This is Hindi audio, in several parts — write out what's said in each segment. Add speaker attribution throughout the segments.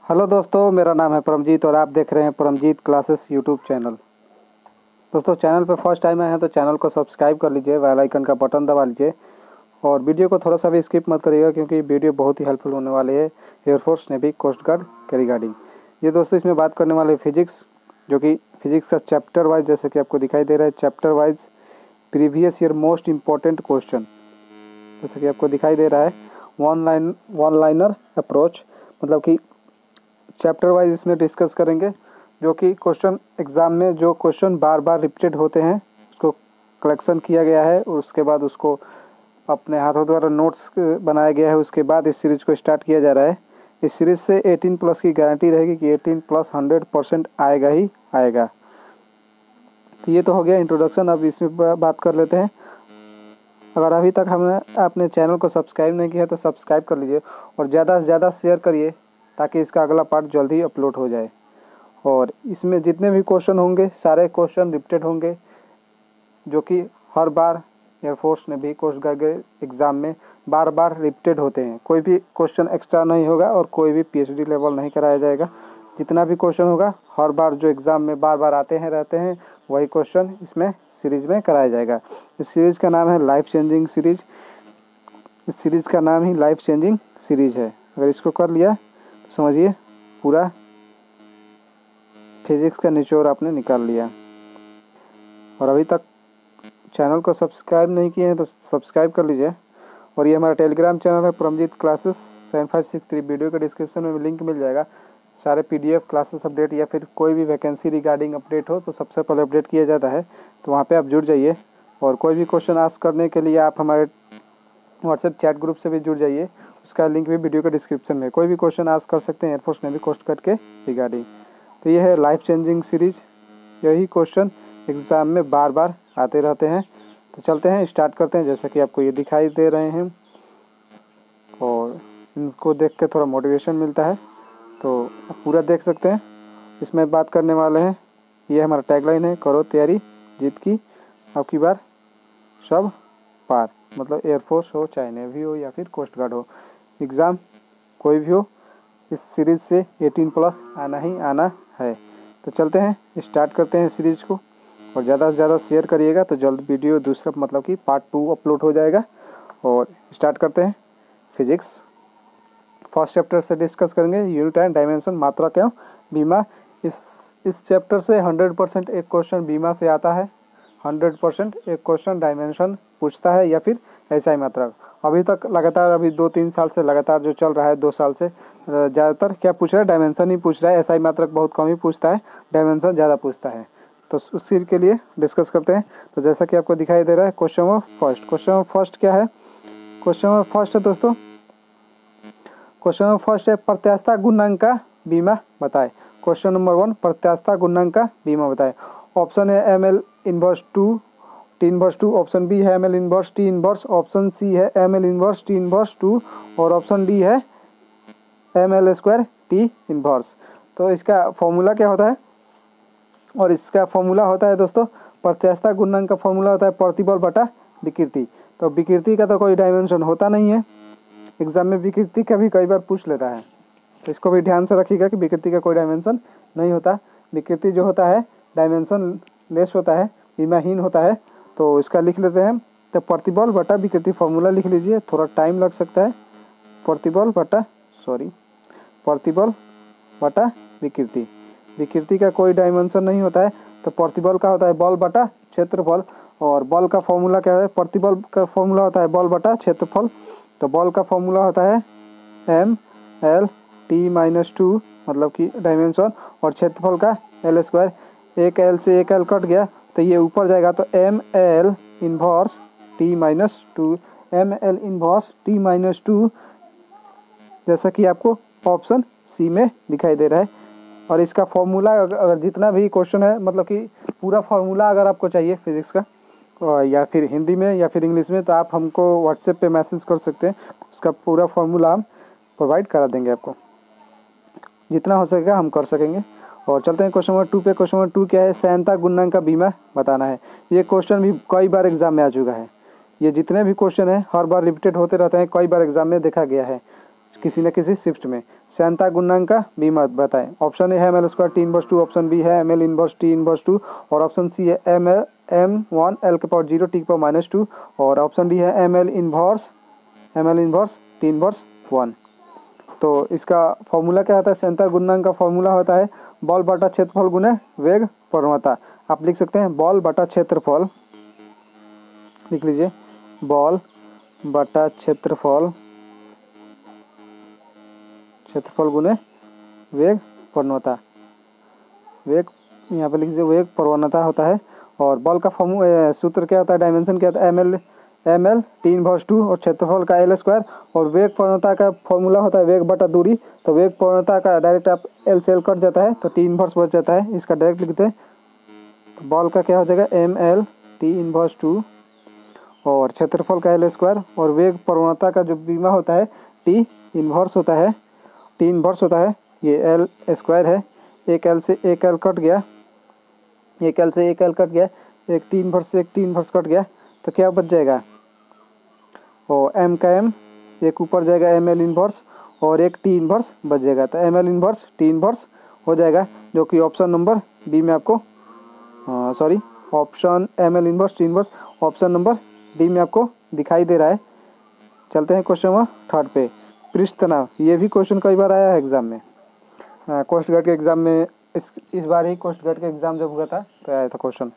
Speaker 1: हेलो दोस्तों, मेरा नाम है परमजीत और आप देख रहे हैं परमजीत क्लासेस यूट्यूब चैनल। दोस्तों, चैनल पर फर्स्ट टाइम आए हैं तो चैनल को सब्सक्राइब कर लीजिए, बेल आइकन का बटन दबा लीजिए और वीडियो को थोड़ा सा भी स्किप मत करिएगा क्योंकि वीडियो बहुत ही हेल्पफुल होने वाली है एयरफोर्स, नेवी, कोस्ट गार्ड के रिगार्डिंग। ये दोस्तों इसमें बात करने वाले फिजिक्स, जो कि फिजिक्स का चैप्टर वाइज, जैसे कि आपको दिखाई दे रहा है chapter wise previous year most important question, जैसे कि आपको दिखाई दे रहा है वन लाइनर अप्रोच, मतलब कि चैप्टर वाइज इसमें डिस्कस करेंगे। जो कि क्वेश्चन एग्ज़ाम में जो क्वेश्चन बार बार रिपीटेड होते हैं उसको कलेक्शन किया गया है और उसके बाद उसको अपने हाथों द्वारा नोट्स बनाया गया है। उसके बाद इस सीरीज़ को स्टार्ट किया जा रहा है। इस सीरीज़ से 18 प्लस की गारंटी रहेगी कि 18 प्लस 100% आएगा ही आएगा। तो ये तो हो गया इंट्रोडक्शन। अब इसमें बात कर लेते हैं। अगर अभी तक हमने आपने चैनल को सब्सक्राइब नहीं किया तो सब्सक्राइब कर लीजिए और ज़्यादा से ज़्यादा शेयर करिए ताकि इसका अगला पार्ट जल्दी अपलोड हो जाए। और इसमें जितने भी क्वेश्चन होंगे सारे क्वेश्चन रिपीटेड होंगे, जो कि हर बार एयरफोर्स ने भी कोस्ट गार्ड के एग्ज़ाम में बार बार रिपीटेड होते हैं। कोई भी क्वेश्चन एक्स्ट्रा नहीं होगा और कोई भी पीएचडी लेवल नहीं कराया जाएगा। जितना भी क्वेश्चन होगा हर बार जो एग्ज़ाम में बार बार आते हैं रहते हैं वही क्वेश्चन इसमें सीरीज़ में कराया जाएगा। इस सीरीज़ का नाम है लाइफ चेंजिंग सीरीज़। इस सीरीज़ का नाम ही लाइफ चेंजिंग सीरीज़ है। अगर इसको कर लिया तो समझिए पूरा फिजिक्स का निचोड़ आपने निकाल लिया। और अभी तक चैनल को सब्सक्राइब नहीं किए हैं तो सब्सक्राइब कर लीजिए। और ये हमारा टेलीग्राम चैनल है परमजीत क्लासेस 7563। वीडियो के डिस्क्रिप्शन में लिंक मिल जाएगा। सारे पीडीएफ क्लासेस अपडेट या फिर कोई भी वैकेंसी रिगार्डिंग अपडेट हो तो सबसे पहले अपडेट किया जाता है, तो वहाँ पे आप जुड़ जाइए। और कोई भी क्वेश्चन आस्क करने के लिए आप हमारे व्हाट्सएप चैट ग्रुप से भी जुड़ जाइए, उसका लिंक भी वीडियो के डिस्क्रिप्शन में। कोई भी क्वेश्चन आस्क कर सकते हैं एयरफोर्स नेवी कोस्ट गार्ड के रिगार्डिंग। तो ये है लाइफ चेंजिंग सीरीज़। यही क्वेश्चन एग्ज़ाम में बार बार आते रहते हैं। तो चलते हैं, स्टार्ट करते हैं। जैसा कि आपको ये दिखाई दे रहे हैं और इनको देख के थोड़ा मोटिवेशन मिलता है, तो आप पूरा देख सकते हैं। इसमें बात करने वाले हैं, ये हमारा टैगलाइन है, करो तैयारी जीत की अब की बार सब पार। मतलब एयरफोर्स हो चाहे नेवी हो या फिर कोस्ट गार्ड हो, एग्ज़ाम कोई भी हो, इस सीरीज़ से 18 प्लस आना ही आना है। तो चलते हैं, स्टार्ट करते हैं सीरीज़ को। और ज़्यादा से ज़्यादा शेयर करिएगा तो जल्द वीडियो दूसरा मतलब कि पार्ट 2 अपलोड हो जाएगा। और स्टार्ट करते हैं। फिजिक्स फर्स्ट चैप्टर से डिस्कस करेंगे, यूनिट एंड डायमेंशन, मात्रा क्यों बीमा। इस चैप्टर से 100% एक क्वेश्चन बीमा से आता है, 100% एक क्वेश्चन डायमेंशन पूछता है या फिर एसआई मात्रक। अभी तक लगातार अभी 2-3 साल से लगातार जो चल रहा है, 2 साल से ज़्यादातर क्या पूछ रहा है, डायमेंशन ही पूछ रहा है। एसआई मात्रक बहुत कम ही पूछता है, डायमेंशन ज़्यादा पूछता है। तो उस चीज़ के लिए डिस्कस करते हैं। तो जैसा कि आपको दिखाई दे रहा है क्वेश्चन नंबर फर्स्ट क्या है। क्वेश्चन नंबर फर्स्ट है दोस्तों, क्वेश्चन नंबर फर्स्ट है प्रत्यास्थता गुणांक का बीमा बताए। क्वेश्चन नंबर 1 प्रत्यास्थता गुणांक का बीमा बताए। ऑप्शन है ml inverse 2 T inverse 2, option B है ml inverse T inverse, option C है ml इनवर्स टी इनवर्स 2 और ऑप्शन डी है ml स्क्वायर टी इनवर्स। तो इसका फॉर्मूला क्या होता है, और इसका फॉर्मूला होता है दोस्तों, प्रत्यास्थता गुणांक का फॉर्मूला होता है प्रतिबल बटा विकृति। तो विकृति का तो कोई डायमेंशन होता नहीं है, एग्जाम में विकृति का भी कई बार पूछ लेता है, तो इसको भी ध्यान से रखिएगा कि विकृति का कोई डायमेंशन नहीं होता। विकृति जो होता है डायमेंशन लेस होता है, बीमाहीन होता है। तो इसका लिख लेते हैं। तो प्रतिबल बटा विकृति फॉर्मूला लिख लीजिए, थोड़ा टाइम लग सकता है। प्रतिबल बटा विकृति, विकृति का कोई डायमेंशन नहीं होता है। तो प्रतिबल का होता है बल बटा क्षेत्रफल, और बल का फॉर्मूला क्या है, प्रतिबल का फॉर्मूला होता है बल बटा क्षेत्रफल। तो बल का फॉर्मूला होता है ml t-2 मतलब कि डायमेंशन, और क्षेत्रफल का l स्क्वायर। एक l से एक l कट गया तो ये ऊपर जाएगा, तो ml inverse t-2, ml inverse t-2, जैसा कि आपको ऑप्शन सी में दिखाई दे रहा है। और इसका फॉर्मूला अगर जितना भी क्वेश्चन है, मतलब कि पूरा फॉर्मूला अगर आपको चाहिए फिजिक्स का या फिर हिंदी में या फिर इंग्लिश में, तो आप हमको व्हाट्सएप पे मैसेज कर सकते हैं। उसका पूरा फॉर्मूला हम प्रोवाइड करा देंगे आपको, जितना हो सकेगा हम कर सकेंगे। और चलते हैं क्वेश्चन नंबर 2 पे। क्वेश्चन नंबर 2 क्या है, सैनता गुणांक का बीमा बताना है। ये क्वेश्चन भी कई बार एग्जाम में आ चुका है। ये जितने भी क्वेश्चन हैं हर बार रिपीटेड होते रहते हैं, कई बार एग्जाम में देखा गया है। किसी न किसी शिफ्ट में। श्यानता गुणांक का बीमा बताएं। ऑप्शन ए है ml square T inverse 2, option B है ml इनवर्स टी इनवर्स 2 और ऑप्शन सी है m1 l के पावर 0 टी के पावर -2 और ऑप्शन डी है ml इनवर्स टी इनवर्स 1। तो इसका फॉर्मूला क्या होता है? श्यानता गुणांक का फॉर्मूला होता है बल बटा क्षेत्रफल गुने वेग प्रवणता। आप लिख सकते हैं बल बटा क्षेत्रफल, लिख लीजिए बल बटा क्षेत्रफल गुने वेग प्रवणता। वेग यहाँ पे लिख लीजिए वेग प्रवणता होता है। और बल का सूत्र क्या होता है? डायमेंशन क्या होता है? ml टी इनवर्स 2 और क्षेत्रफल का l स्क्वायर और वेग प्रवणता का फॉर्मूला होता है वेग बटा दूरी। तो वेग प्रवणता का डायरेक्ट आप l से l कट जाता है तो टी इनवर्स बच जाता है, इसका डायरेक्ट लिखते हैं। तो बल का क्या हो जाएगा? ml टी इनवर्स 2 और क्षेत्रफल का l स्क्वायर और वेग प्रवणता का जो बीमा होता है टी इनवर्स होता है। ये l स्क्वायर है, एक l से एक l कट गया, एक l से एक l कट गया, एक टी इनवर्स से एक टी इनवर्स कट गया, तो क्या बच जाएगा? और m का m एक ऊपर जाएगा ml इनवर्स और एक टी इनवर्स बच जाएगा। तो ml इनवर्स टी इनवर्स हो जाएगा, जो कि ऑप्शन नंबर बी में आपको option ml inverse T inverse option number D में आपको दिखाई दे रहा है। चलते हैं क्वेश्चन नंबर 3 पे। पृष्ठ तनाव, ये भी क्वेश्चन कई बार आया है एग्जाम में, कोस्ट गार्ड के एग्जाम में। इस बार ही कोस्ट गार्ड का एग्जाम जब हुआ था तो आया था क्वेश्चन।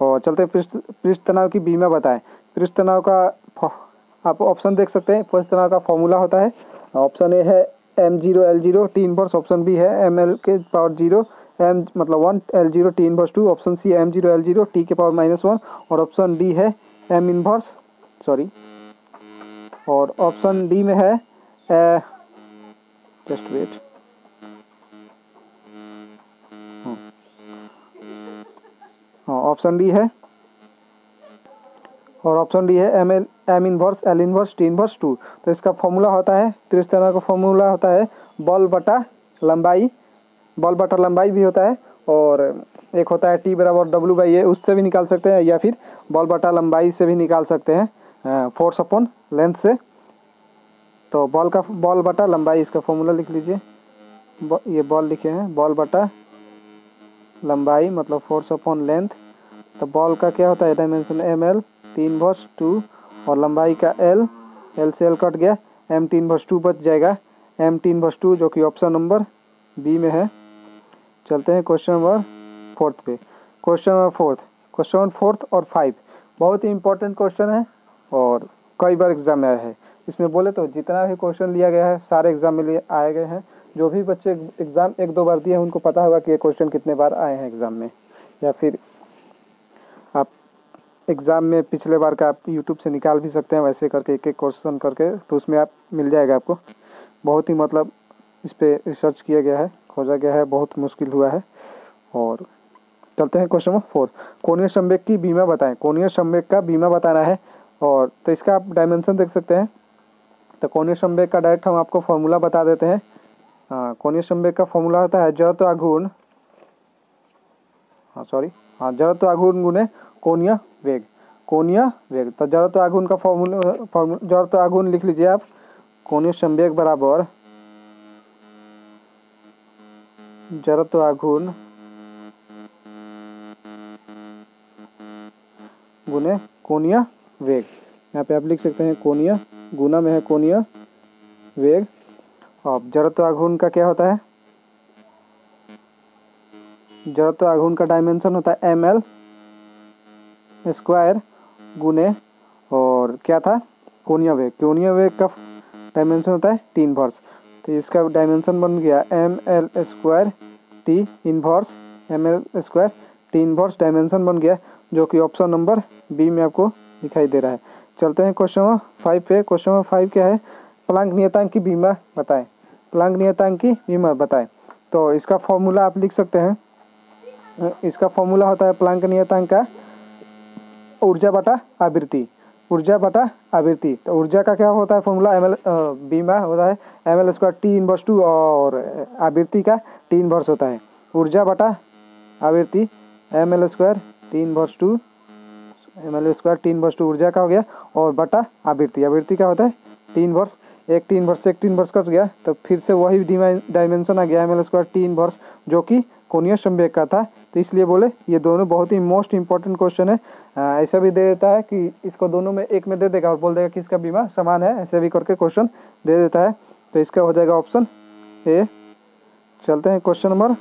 Speaker 1: और चलते हैं पृष्ठ तनाव की बीमा बताएं। पृष्ठ तनाव का आप ऑप्शन देख सकते हैं। पृष्ठ तनाव का फॉर्मूला होता है, ऑप्शन ए है m0 l0 T inverse, option B है ml के पावर 0 m मतलब 1 l0 T inverse 2, option C है m0 l0 टी के पावर -1 और ऑप्शन डी है m इनवर्स और ऑप्शन डी में है जस्ट वेट ऑप्शन डी है और ऑप्शन डी है m inverse l inverse T inverse 2। तो इसका फॉर्मूला होता है, पृष्ठ तनाव का फॉर्मूला होता है बल बटा लंबाई भी होता है और एक होता है टी बराबर W/A, उससे भी निकाल सकते हैं या फिर बल बटा लंबाई से भी निकाल सकते हैं, फोर्स अपॉन लेंथ से। तो बल बटा लंबाई, इसका फॉर्मूला लिख लीजिए। ये बल लिखे हैं, बल बटा लंबाई मतलब फोर्स अपॉन लेंथ। तो बल का क्या होता है? डायमेंशन ml टी इनवर्स 2 और लंबाई का l से l कट गया, m टी इनवर्स 2 बच जाएगा, m टी इनवर्स 2 जो कि ऑप्शन नंबर बी में है। चलते हैं क्वेश्चन नंबर 4 पे। क्वेश्चन नंबर 4 और 5 बहुत ही इंपॉर्टेंट क्वेश्चन है और कई बार एग्जाम में आया है। इसमें बोले तो जितना भी क्वेश्चन लिया गया है सारे एग्जाम में लिए आए गए हैं। जो भी बच्चे एग्ज़ाम 1-2 बार दिए हैं उनको पता होगा कि ये क्वेश्चन कितने बार आए हैं एग्ज़ाम में, या फिर आप एग्ज़ाम में पिछले बार का आप यूट्यूब से निकाल भी सकते हैं, वैसे करके एक क्वेश्चन करके, तो उसमें आप मिल जाएगा आपको। बहुत ही मतलब इस पर रिसर्च किया गया है, खोजा गया है, बहुत मुश्किल हुआ है। और चलते हैं क्वेश्चन नंबर 4। कोणीय संवेग की बीमा बताएं। कोणीय संवेग का बीमा बताना है और तो इसका आप डायमेंशन देख सकते हैं। तो कोणीय संवेग का डायरेक्ट हम आपको फॉर्मूला बता देते हैं। कोणीय संवेग का फॉर्मूला होता है जड़त्व आघूर्ण गुणे कोणीय वेग। तो जड़त्व आघूर्ण का फॉर्मूला जड़त्व आघूर्ण लिख लीजिए आप। कोणीय संवेग बराबर जड़त्व आघूर्ण गुणे कोणीय वेग। यहाँ पे आप लिख सकते हैं कोणीय, गुना में है कोणीय वेग। अब जड़त्व आघूर्ण का क्या होता है? जड़त्व आघूर्ण का डायमेंशन होता है ml स्क्वायर गुने और क्या था? कोणीय वेग। कोणीय वेग का डायमेंशन होता है टी इनवर्स। तो इसका डायमेंशन बन गया ml square T inverse dimension बन गया, जो कि ऑप्शन नंबर बी में आपको दिखाई दे रहा है। चलते हैं क्वेश्चन नंबर 5 पे। क्वेश्चन नंबर 5 क्या है? प्लांक नियतांक की बीमा बताएं। प्लांक नियतांक की बीमा बताएं। तो इसका फॉर्मूला आप लिख सकते हैं। इसका फॉर्मूला होता है प्लांक नियतांक का ऊर्जा बटा आवृत्ति। तो ऊर्जा का क्या होता है फॉर्मूला? बीमा होता है ml स्क्वायर टी इनवर्स 2 और आवृत्ति का टी इनवर्स होता है ऊर्जा बटा आवृत्ति ml स्क्वायर टी इनवर्स 2 ऊर्जा का हो गया और बटा आवृत्ति का होता है टी इनवर्स एक टी इनवर्स से एक टी इनवर्स कट गया तो फिर से वही डायमेंशन आ गया ml स्क्वायर टी इनवर्स, जो कि कोणीय संवेग का था। तो इसलिए बोले ये दोनों बहुत ही मोस्ट इंपॉर्टेंट क्वेश्चन है। ऐसा भी दे देता है कि इसको दोनों में एक में दे देगा और बोल देगा कि इसका बीमा समान है, ऐसे भी करके क्वेश्चन दे देता है। तो इसका हो जाएगा ऑप्शन ए। चलते हैं क्वेश्चन नंबर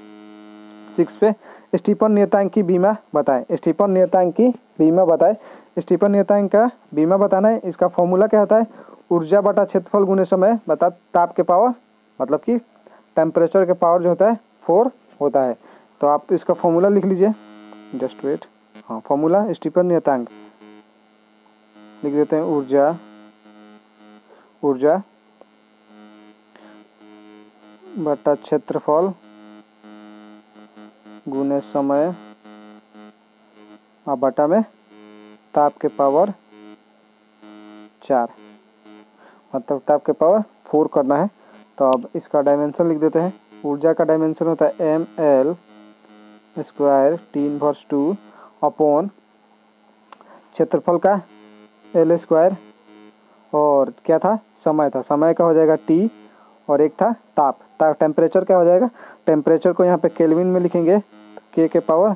Speaker 1: 6 पे। स्टीफन नियतांक की बीमा बताएं। स्टीफन नियतांक की बीमा बताएं। स्टीफन नियतांक का बीमा बताना है। इसका फॉर्मूला क्या होता है? ऊर्जा बटा क्षेत्रफल गुने समय बता ताप के पावर, मतलब कि टेम्परेचर के पावर जो होता है 4 होता है। तो आप इसका फॉर्मूला लिख लीजिए, जस्ट वेट। हाँ, फॉर्मूला स्टीफन नियतांक लिख देते हैं। ऊर्जा बटा क्षेत्रफल गुने समय और बटा में ताप के पावर 4, मतलब ताप के पावर 4 करना है। तो अब इसका डायमेंशन लिख देते हैं। ऊर्जा का डायमेंशन होता है ml square T inverse 2 upon क्षेत्रफल का l स्क्वायर, और क्या था? समय था। समय का हो जाएगा t, और एक था ताप। टेम्परेचर क्या हो जाएगा? टेम्परेचर को यहाँ पे केल्विन में लिखेंगे, k के पावर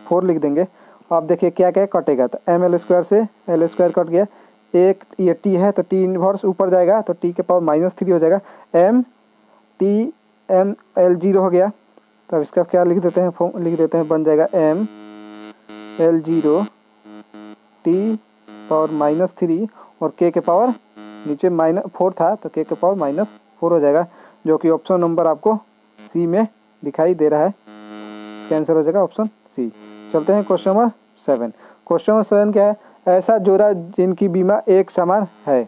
Speaker 1: 4 लिख देंगे। अब देखिए क्या क्या कटेगा, तो ml स्क्वायर से l स्क्वायर कट गया। एक ये t है तो t इनवर्स ऊपर जाएगा तो t के पावर -3 हो जाएगा। l 0 हो गया। तो अब इसका क्या लिख देते हैं, बन जाएगा l 0 t पावर -3 और k के पावर नीचे -4 था तो k के पावर -4 हो जाएगा, जो कि ऑप्शन नंबर आपको सी में दिखाई दे रहा है। इसका आंसर हो जाएगा ऑप्शन सी। चलते हैं क्वेश्चन नंबर 7। क्वेश्चन नंबर 7 क्या है? ऐसा जोड़ा जिनकी बीमा एक समान है।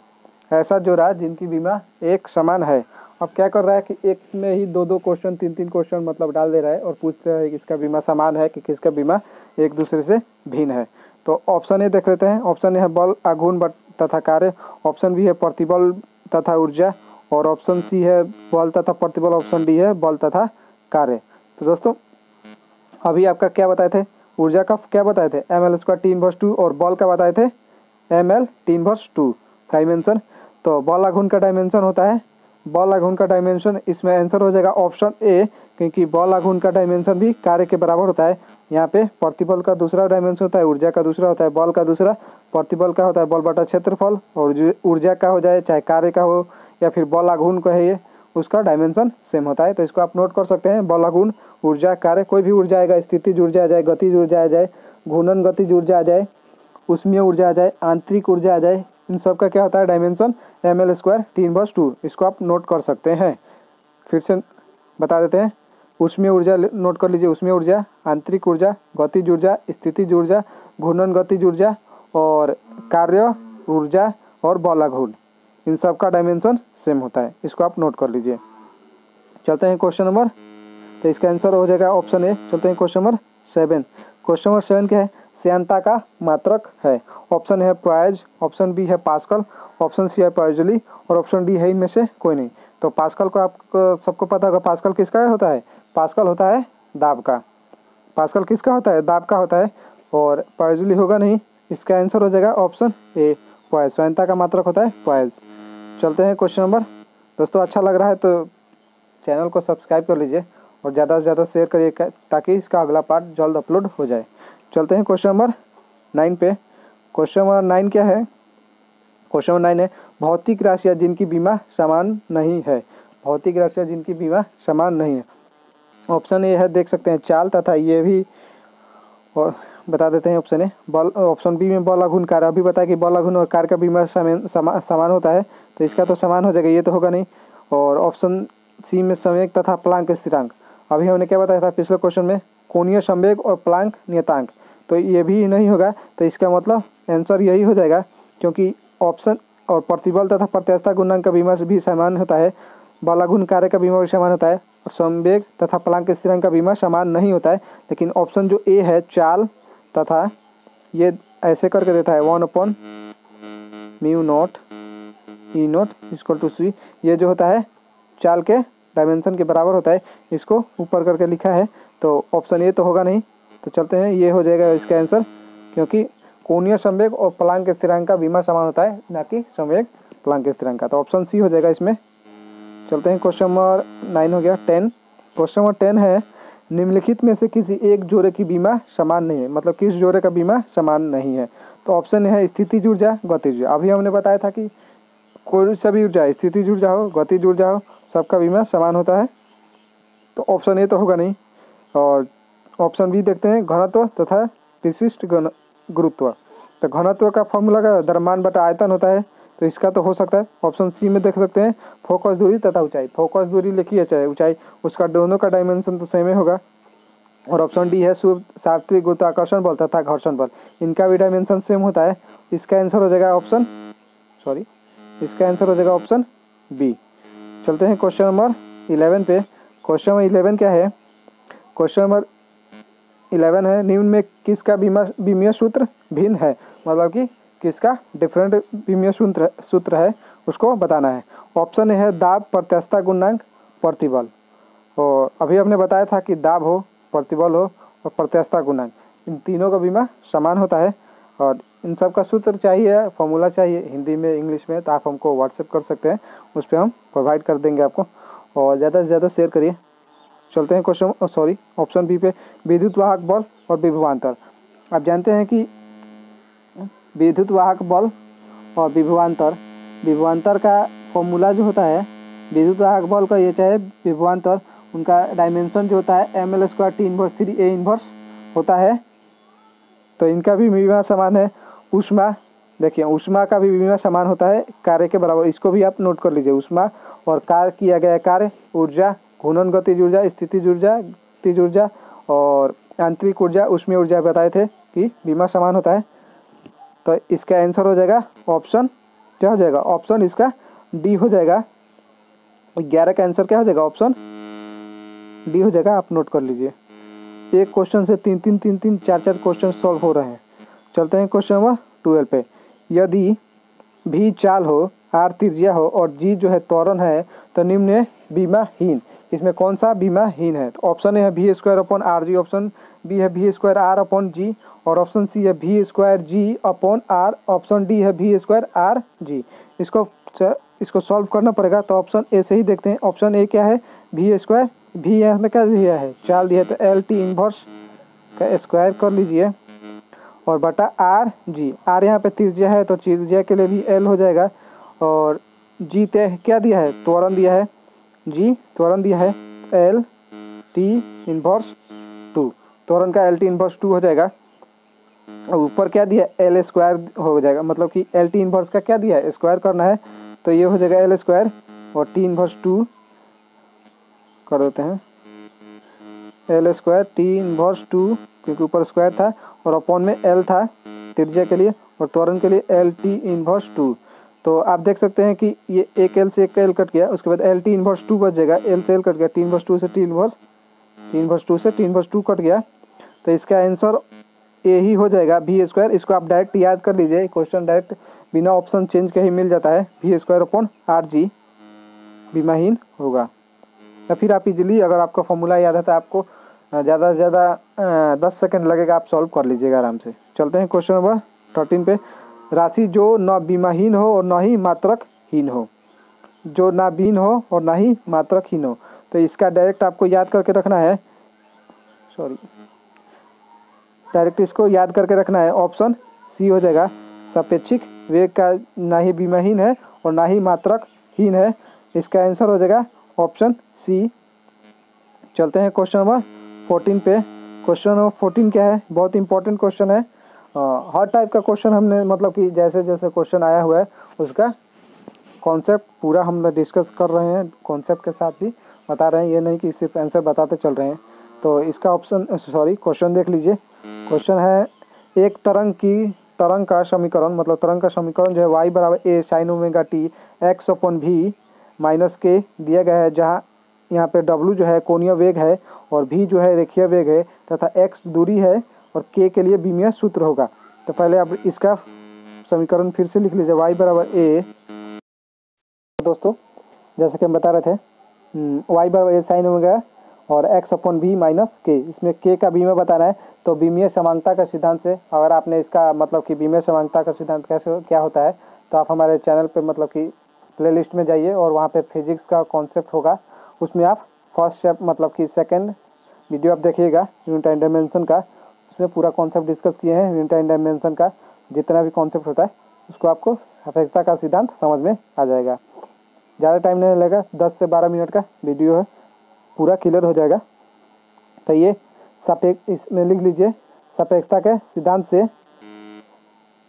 Speaker 1: ऐसा जोड़ा जिनकी बीमा एक समान है। अब क्या कर रहा है कि एक में ही दो क्वेश्चन, तीन क्वेश्चन मतलब डाल दे रहा है और पूछते हैं कि किसका बीमा समान है कि किसका बीमा एक दूसरे से भिन्न है। तो ऑप्शन ए देख लेते हैं। ऑप्शन ए है बल, आघूर्ण तथा कार्य। ऑप्शन बी है प्रतिबल तथा ऊर्जा, और ऑप्शन सी है बल तथा प्रतिबल। ऑप्शन डी है बल तथा कार्य। तो दोस्तों अभी आपका क्या बताए थे? ऊर्जा का क्या बताए थे? ml स्क्वायर टी इनवर्स 2, और बल का बताए थे ml टी इनवर्स 2 डायमेंशन। तो बल आघूर्ण का डायमेंशन होता है, बल आघूर्ण का डायमेंशन, इसमें आंसर हो जाएगा ऑप्शन ए, क्योंकि बल आघूर्ण का डायमेंशन भी कार्य के बराबर होता है। यहाँ पे प्रतिबल का दूसरा डायमेंशन होता है, ऊर्जा का दूसरा होता है, बल का दूसरा, प्रतिबल का होता है बल बटा क्षेत्रफल, और जो ऊर्जा का हो जाए, चाहे कार्य का हो या फिर बल आघूर्ण का है, ये उसका डायमेंशन सेम होता है। तो इसको आप नोट कर सकते हैं। बल आघूर्ण, ऊर्जा, कार्य, कोई भी ऊर्जा आएगा, स्थितिज ऊर्जा आ जाए, गतिज ऊर्जा आ जाए, घूर्णन गतिज ऊर्जा आ जाए, उष्मीय ऊर्जा आ जाए, आंतरिक ऊर्जा आ जाए, इन सब का क्या होता है? Dimension ml square T inverse 2। इसको आप नोट कर सकते हैं। फिर से बता देते हैं। उष्मीय ऊर्जा नोट कर लीजिए। उष्मीय ऊर्जा, आंतरिक ऊर्जा, गतिज ऊर्जा, स्थितिज ऊर्जा, घूर्णन गतिज ऊर्जा, और कार्य ऊर्जा और बल आघूर्ण, इन सब का डायमेंशन सेम होता है। इसको आप नोट कर लीजिए। चलते हैं क्वेश्चन नंबर, तो इसका आंसर हो जाएगा ऑप्शन ए। चलते हैं क्वेश्चन नंबर 7। क्वेश्चन नंबर 7 क्या है? श्यानता का मात्रक है। ऑप्शन है पॉइज, ऑप्शन बी है पास्कल, ऑप्शन सी है पॉइजली, और ऑप्शन डी है इनमें से कोई नहीं। तो पास्कल को आपको सबको पता होगा। पास्कल किसका होता है? पास्कल होता है दाब का। पास्कल किसका होता है? दाब का होता है। और पॉइजली होगा नहीं। इसका आंसर हो जाएगा ऑप्शन ए, पॉइज। श्यानता का मात्रक होता है पॉइज। चलते हैं क्वेश्चन नंबर। दोस्तों अच्छा लग रहा है तो चैनल को सब्सक्राइब कर लीजिए और ज़्यादा से ज़्यादा शेयर करिए ताकि इसका अगला पार्ट जल्द अपलोड हो जाए। चलते हैं क्वेश्चन नंबर 9 पे। क्वेश्चन नंबर 9 क्या है? क्वेश्चन नंबर 9 है भौतिक राशियाँ जिनकी बीमा समान नहीं है। भौतिक राशियाँ जिनकी बीमा समान नहीं है। ऑप्शन ए है, देख सकते हैं, चाल तथा ये भी, और बता देते हैं ऑप्शन ए बल। ऑप्शन बी में बल आघूर्ण कार्य। अभी बताया कि बल आघूर्ण और कार्य का बीमा समान होता है, तो इसका तो समान हो जाएगा, ये तो होगा नहीं। और ऑप्शन सी में संवेग तथा प्लांक स्थिरांक। अभी हमने क्या बताया था पिछले क्वेश्चन में? कोणीय संवेग और प्लांक नियतांक। तो ये भी नहीं होगा। तो इसका मतलब आंसर यही हो जाएगा, क्योंकि ऑप्शन और प्रतिबल तथा प्रत्यास्थता गुणांक का बीमा भी समान होता है, बल आघूर्ण कार्य का बीमा भी समान होता है, और संवेग तथा प्लांक स्थिरांक का बीमा समान नहीं होता है। लेकिन ऑप्शन जो ए है चाल तथा ये ऐसे करके देता है 1/μ0 E0 = c, ये जो होता है चाल के डायमेंशन के बराबर होता है। इसको ऊपर करके लिखा है, तो ऑप्शन ए तो होगा नहीं। तो चलते हैं, ये हो जाएगा इसका आंसर, क्योंकि कोणीय संवेग और प्लांक स्थिरांक का बीमा समान होता है, ना कि संवेग प्लांक स्थिरांक का। तो ऑप्शन सी हो जाएगा इसमें। चलते हैं क्वेश्चन नंबर 9 हो गया 10। क्वेश्चन नंबर 10 है निम्नलिखित में से किसी एक जोड़े की बीमा समान नहीं है, मतलब किस जोड़े का बीमा समान नहीं है। तो ऑप्शन है स्थितिज ऊर्जा, गतिज ऊर्जा। अभी हमने बताया था कि कोई सभी ऊर्जा, स्थितिज ऊर्जा हो, गतिज ऊर्जा हो, सबका बीमा समान होता है। तो ऑप्शन ए तो होगा नहीं। और ऑप्शन बी देखते हैं, घनत्व तथा विशिष्ट गुरुत्व। तो घनत्व का फॉर्मूला का द्रव्यमान बटा आयतन होता है, तो इसका तो हो सकता है। ऑप्शन सी में देख सकते हैं फोकस दूरी तथा ऊंचाई। फोकस दूरी लिखिए चाहे ऊंचाई, उसका दोनों का डायमेंशन तो सेम ही होगा। और ऑप्शन डी है सार्वत्रिक गुरुत्वाकर्षण बल तथा घर्षण बल, इनका भी डायमेंशन सेम होता है। इसका आंसर हो जाएगा ऑप्शन बी। चलते हैं क्वेश्चन नंबर 11 पे। क्वेश्चन नंबर 11 क्या है? क्वेश्चन नंबर 11 है निम्न में किसका बीमीय सूत्र भिन्न है, मतलब कि किसका डिफरेंट बीमीय सूत्र है उसको बताना है। ऑप्शन ए है दाब, प्रत्यास्थता गुणांक, प्रतिबल। और अभी हमने बताया था कि दाब हो, प्रतिबल हो और प्रत्यास्थता गुणांक, इन तीनों का बीमा समान होता है। और इन सब का सूत्र चाहिए, फॉर्मूला चाहिए हिंदी में, इंग्लिश में, तो आप हमको व्हाट्सएप कर सकते हैं, उस पर हम प्रोवाइड कर देंगे आपको। और ज़्यादा से ज़्यादा शेयर करिए। चलते हैं ऑप्शन बी पे, विद्युत वाहक बल और विभवांतर। आप जानते हैं कि विद्युत वाहक बल और विभवांतर का फॉर्मूला जो होता है, विद्युत वाहक बल का ये चाहे विभवांतर, उनका डायमेंशन जो होता है ml² T−3A होता है। तो इनका भी बीमा समान है। ऊष्मा, देखिए ऊष्मा का भी बीमा समान होता है कार्य के बराबर, इसको भी आप नोट कर लीजिए। ऊष्मा और कार्य किया गया कार्य, ऊर्जा, घूर्णन गतिज ऊर्जा, स्थितिज ऊर्जा, गतिज ऊर्जा और आंतरिक ऊर्जा, ऊष्मीय ऊर्जा बताए थे कि बीमा समान होता है। तो इसका आंसर हो जाएगा ऑप्शन, क्या हो जाएगा? ऑप्शन इसका डी हो जाएगा। 11 का आंसर क्या हो जाएगा? ऑप्शन डी हो जाएगा। आप नोट कर लीजिए। एक क्वेश्चन से 3 4 क्वेश्चन सॉल्व हो रहे हैं। चलते हैं क्वेश्चन नंबर 12 पे। यदि भी चाल हो, आर त्रिज्या हो और जी जो है त्वरण है, तो निम्न बीमाहीन, इसमें कौन सा बीमाहीन है? तो ऑप्शन ए है V²/RG, ऑप्शन बी है V²R/G और ऑप्शन सी है V²G/R, ऑप्शन डी है V²RG। इसको सॉल्व करना पड़ेगा, तो ऑप्शन ए से ही देखते हैं। ऑप्शन ए क्या है? V², भी यहाँ में क्या दिया है? चाल दिया है, तो LT इन्वर्स का स्क्वायर कर लीजिए और बटा RG। R यहाँ पे त्रिज्या है, तो त्रिज्या के लिए भी L हो जाएगा। और G क्या दिया है? त्वरण दिया है, G त्वरण दिया है, LT इन्वर्स 2, त्वरण का LT इन्वर्स 2 हो जाएगा। और ऊपर क्या दिया है? L² हो जाएगा, मतलब कि LT इन्वर्स का क्या दिया है? स्क्वायर करना है, तो ये हो जाएगा L² और T इन्वर्स 2 कर देते हैं। L² T इन्वर्स 2, क्योंकि ऊपर स्क्वायर था और अपॉन में L था त्रिज्या के लिए और त्वरण के लिए LT इन्वर्स 2। तो आप देख सकते हैं कि ये एक L से एक L कट गया, उसके बाद LT इन्वर्स 2 बच जाएगा। L से L कट गया, T इन्वर्स 2 से T इन्वर्स 2 कट गया। तो इसका आंसर ए ही हो जाएगा, V²। इसको आप डायरेक्ट याद कर लीजिए, क्वेश्चन डायरेक्ट बिना ऑप्शन चेंज के ही मिल जाता है। V²/RG बीमाहीन होगा। या फिर आप इजीली, अगर आपका फॉर्मूला याद है तो आपको ज़्यादा से ज़्यादा 10 सेकंड लगेगा, आप सॉल्व कर लीजिएगा आराम से। चलते हैं क्वेश्चन नंबर 13 पे। राशि जो न बीमाहीन हो और न ही मात्रकहीन हो, जो ना बीन हो और ना ही मात्रकहीन हो, तो इसका डायरेक्ट आपको याद करके रखना है। डायरेक्ट इसको याद करके रखना है। ऑप्शन सी हो जाएगा, सापेक्षिक वेग का ना ही बीमाहीन है और ना ही मात्रकहीन है। इसका आंसर हो जाएगा ऑप्शन सी। चलते हैं क्वेश्चन नंबर 14 पे। क्वेश्चन नंबर 14 क्या है? बहुत इंपॉर्टेंट क्वेश्चन है। हर टाइप का क्वेश्चन हमने, मतलब कि जैसे जैसे क्वेश्चन आया हुआ है उसका कॉन्सेप्ट पूरा हम डिस्कस कर रहे हैं, कॉन्सेप्ट के साथ भी बता रहे हैं, ये नहीं कि सिर्फ आंसर बताते चल रहे हैं। तो इसका क्वेश्चन देख लीजिए। क्वेश्चन है, एक तरंग का समीकरण, मतलब तरंग का समीकरण जो है y = a sin ωt x/v - k दिया गया है, जहाँ यहाँ पे w जो है कोणीय वेग है और v जो है रेखीय वेग है तथा x दूरी है और k के लिए बीमीय सूत्र होगा। तो पहले आप इसका समीकरण फिर से लिख लीजिए। y = a, दोस्तों जैसे कि हम बता रहे थे, y = a sin ω और x/v - k, इसमें k का बीमीय बताना है। तो बीमीय समांगता का सिद्धांत से, अगर आपने इसका मतलब कि बीमीय समांगता का सिद्धांत कैसे क्या होता है, तो आप हमारे चैनल पे मतलब कि प्लेलिस्ट में जाइए और वहाँ पे फिजिक्स का कॉन्सेप्ट होगा, उसमें आप फर्स्ट स्टेप मतलब कि सेकंड वीडियो आप देखिएगा यूनिट एंड डायमेंशन का। उसमें पूरा कॉन्सेप्ट डिस्कस किए हैं, यूनिट एंड डायमेंशन का जितना भी कॉन्सेप्ट होता है उसको आपको सापेक्षता का सिद्धांत समझ में आ जाएगा। ज़्यादा टाइम नहीं लगेगा, 10 से 12 मिनट का वीडियो है, पूरा क्लियर हो जाएगा। तो ये सापेक्ष, इसमें लिख लीजिए सापेक्षता के सिद्धांत से।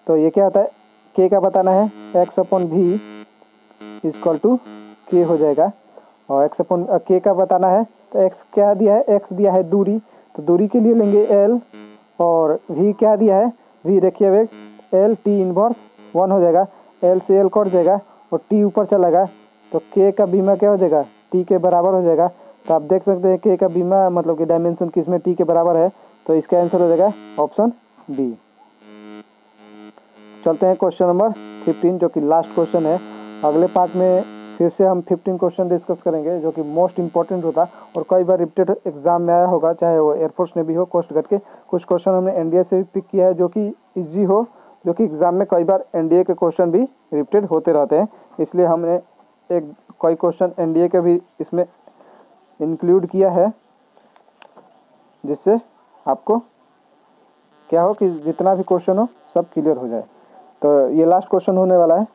Speaker 1: तो ये क्या होता है, के का बताना है, x/v इक्वल टू के हो जाएगा। और के का बताना है तो x क्या दिया है, x दिया है दूरी, तो दूरी के लिए लेंगे l। और v क्या दिया है, v देखिए अब l t इनवर्स 1 हो जाएगा, l से l कट जाएगा और t ऊपर चलाएगा तो k का बीमा क्या हो जाएगा, t के बराबर हो जाएगा। तो आप देख सकते हैं k का बीमा मतलब कि डायमेंशन किस में t के बराबर है, तो इसका आंसर हो जाएगा ऑप्शन बी। चलते हैं क्वेश्चन नंबर 15 जो कि लास्ट क्वेश्चन है। अगले पार्ट में फिर से हम 15 क्वेश्चन डिस्कस करेंगे जो कि मोस्ट इंपॉर्टेंट होता और कई बार रिपीटेड एग्जाम में आया होगा, चाहे वो एयरफोर्स में भी हो, कोस्ट गार्ड के। कुछ क्वेश्चन हमने एनडीए से भी पिक किया है जो कि इजी हो, जो कि एग्जाम में कई बार एनडीए के क्वेश्चन भी रिपीटेड होते रहते हैं, इसलिए हमने कई क्वेश्चन एनडीए के भी इसमें इंक्लूड किया है, जिससे आपको क्या हो कि जितना भी क्वेश्चन हो सब क्लियर हो जाए। तो ये लास्ट क्वेश्चन होने वाला है।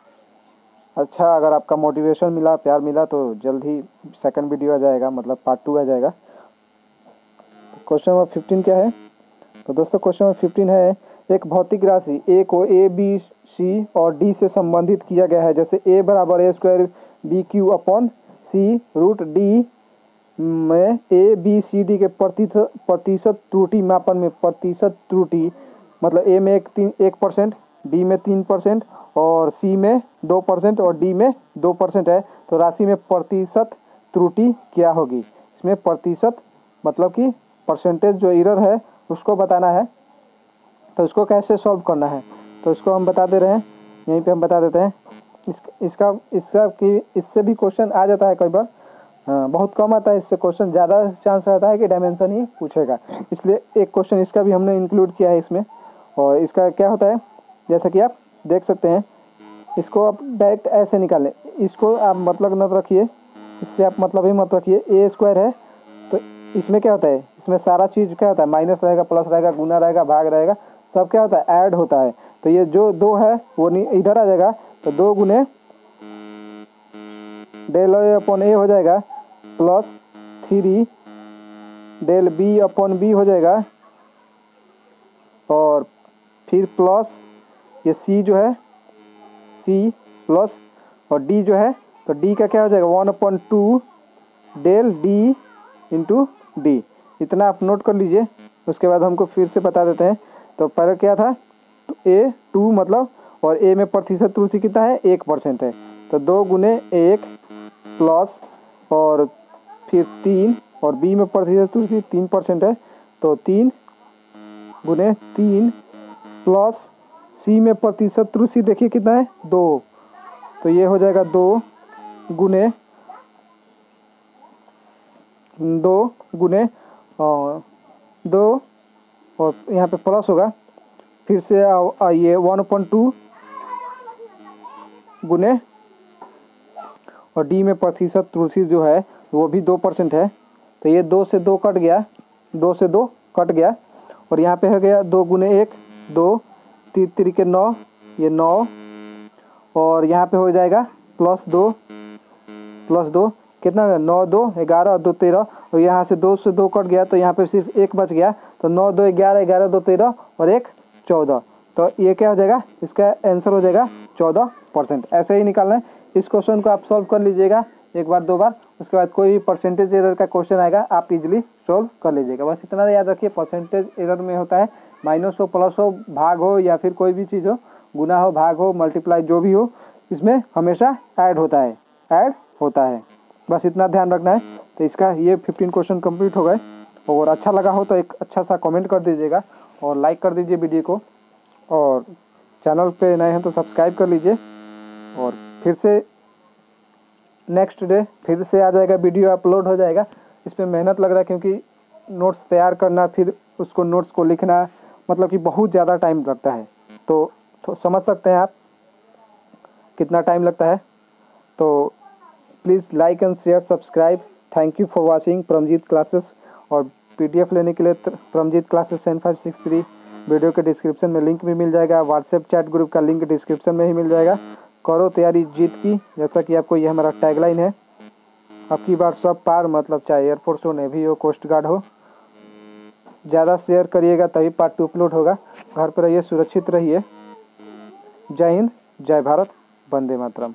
Speaker 1: अच्छा, अगर आपका मोटिवेशन मिला, प्यार मिला तो जल्द ही सेकंड वीडियो आ जाएगा, मतलब पार्ट 2 आ जाएगा। क्वेश्चन नंबर 15 क्या है, तो दोस्तों क्वेश्चन नंबर 15 है, एक भौतिक राशि ए को ए बी सी और डी से संबंधित किया गया है, जैसे ए बराबर ए स्क्वायर बी क्यू अपॉन सी रूट डी में ए बी सी डी के प्रतिशत त्रुटि मापन में प्रतिशत त्रुटि मतलब ए में 1%, डी में 3% और सी में 2% और डी में 2% है, तो राशि में प्रतिशत त्रुटि क्या होगी। इसमें प्रतिशत मतलब कि परसेंटेज जो एरर है उसको बताना है, तो उसको कैसे सॉल्व करना है तो इसको हम बता दे रहे हैं, यहीं पे हम बता देते हैं। इससे भी क्वेश्चन आ जाता है कई बार, बहुत कम आता है, इससे क्वेश्चन ज़्यादा चांस रहता है कि डायमेंशन ही पूछेगा, इसलिए एक क्वेश्चन इसका भी हमने इंक्लूड किया है इसमें। और इसका क्या होता है, जैसा कि आप देख सकते हैं, इसको आप डायरेक्ट ऐसे निकालें, इसको आप मतलब मत रखिए, इससे आप मतलब ही मत रखिए। ए स्क्वायर है तो इसमें क्या होता है, इसमें सारा चीज़ क्या होता है, माइनस रहेगा, प्लस रहेगा, गुना रहेगा, भाग रहेगा, सब क्या होता है, ऐड होता है। तो ये जो 2 है वो इधर आ जाएगा, तो 2 गुने डेल ए अपॉन ए हो जाएगा plus 3 del B upon B हो जाएगा, और फिर प्लस ये सी जो है सी प्लस और डी जो है, तो डी का क्या हो जाएगा 1/2 डेल डी इंटू डी। इतना आप नोट कर लीजिए, उसके बाद हमको फिर से बता देते हैं। तो पहले क्या था, तो ए 2 मतलब, और ए में प्रतिशत त्रुटि कितना है, 1% है, तो 2 गुने 1 प्लस और फिर 3 और बी में प्रतिशत त्रुटि 3% है, तो 3 गुने 3 प्लस सी में प्रतिशत त्रुटि देखिए कितना है 2, तो ये हो जाएगा 2 गुने 2 और यहाँ पे प्लस होगा, फिर से ये 1/2 गुने और डी में प्रतिशत त्रुटि जो है वो भी 2% है, तो ये 2 से 2 कट गया, 2 से 2 कट गया, और यहाँ पे हो गया 2 गुने 1 2 3 3 के 9, ये 9, और यहाँ पे हो जाएगा प्लस 2 कितना 9 2 11 2 13, और यहाँ से 2 से 2 कट गया तो यहाँ पे सिर्फ 1 बच गया, तो 9 2 11 11 2 13 और 1 14, तो ये क्या हो जाएगा, इसका आंसर हो जाएगा 14%। ऐसे ही निकालना है। इस क्वेश्चन को आप सॉल्व कर लीजिएगा एक बार 2 बार, उसके बाद कोई भी परसेंटेज एरर का क्वेश्चन आएगा आप इजीली सॉल्व कर लीजिएगा। बस इतना याद रखिए, परसेंटेज एरर में होता है माइनस हो, प्लस हो, भाग हो, या फिर कोई भी चीज़ हो, गुना हो, भाग हो, मल्टीप्लाई जो भी हो, इसमें हमेशा ऐड होता है। बस इतना ध्यान रखना है। तो इसका ये 15 क्वेश्चन कंप्लीट हो गए, और अच्छा लगा हो तो एक अच्छा सा कमेंट कर दीजिएगा और लाइक कर दीजिए वीडियो को, और चैनल पे नए हैं तो सब्सक्राइब कर लीजिए। और फिर से नेक्स्ट डे फिर से आ जाएगा, वीडियो अपलोड हो जाएगा। इस पर मेहनत लग रहा है क्योंकि नोट्स तैयार करना, फिर उसको नोट्स को लिखना, मतलब कि बहुत ज़्यादा टाइम लगता है, तो समझ सकते हैं आप। कितना टाइम लगता है। तो please like and share subscribe. Thank you for watching Paramjeet classes. और PDF लेने के लिए परमजीत क्लासेस 7563 वीडियो के डिस्क्रिप्शन में लिंक भी मिल जाएगा। व्हाट्सएप चैट ग्रुप का लिंक डिस्क्रिप्शन में ही मिल जाएगा। करो तैयारी जीत की, जैसा कि आपको यह हमारा टैगलाइन है, अब की बार सब पार, मतलब चाहे एयरफोर्स हो, नेवी हो, कोस्ट गार्ड हो। ज़्यादा शेयर करिएगा तभी पार्ट 2 अपलोड होगा। घर पर रहिए, सुरक्षित रहिए। जय हिंद, जय भारत, वंदे मातरम।